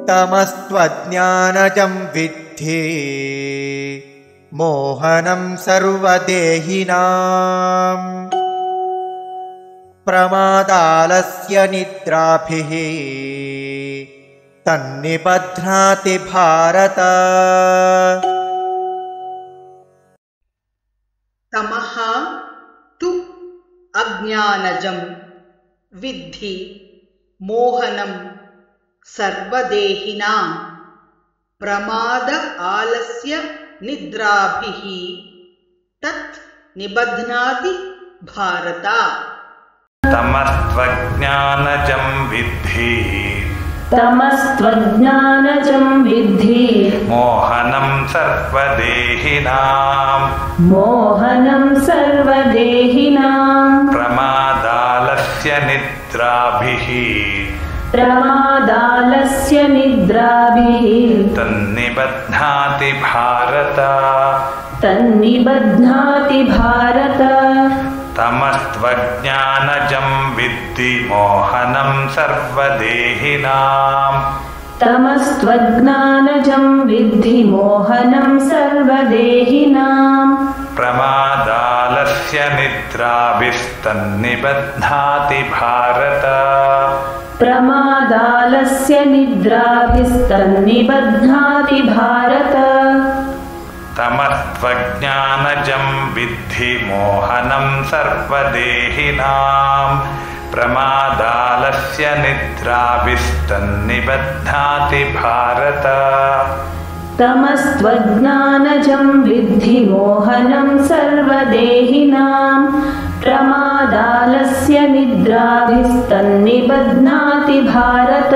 तमस्त्वज्ञानजं विद्धि मोहनं सर्वदेहिनां प्रमादालस्य निद्राभिः तन्निबध्नाति भारत। तमः तु अज्ञानजं विद्धि मोहनं सर्वदेहिनां प्रमाद आलस्य निद्राभिः तत् निबध्नाति भारत। तमस्त्वज्ञानजं विद्धि तमस्त्वज्ञानजं विद्धि मोहनं सर्वदेहिनां प्रमादालस्य निद्राभिः तन्निबध्नाति भारत। तमस्त्वज्ञानजं विद्धि मोहनं सर्वदेहिनां प्रमादालस्य निद्राभिस्तन्निबध्नाति भारत। तमस्त्वज्ञानजं विद्धि मोहनं सर्वदेहिनां प्रमादालस्य निद्राभिस्तन्निबध्नाति भारत। तमस्त्वज्ञानजं विद्धि मोहनं सर्वदेहिनां प्रमादालस्य निद्राभिस्तन्निबध्नाति भारत।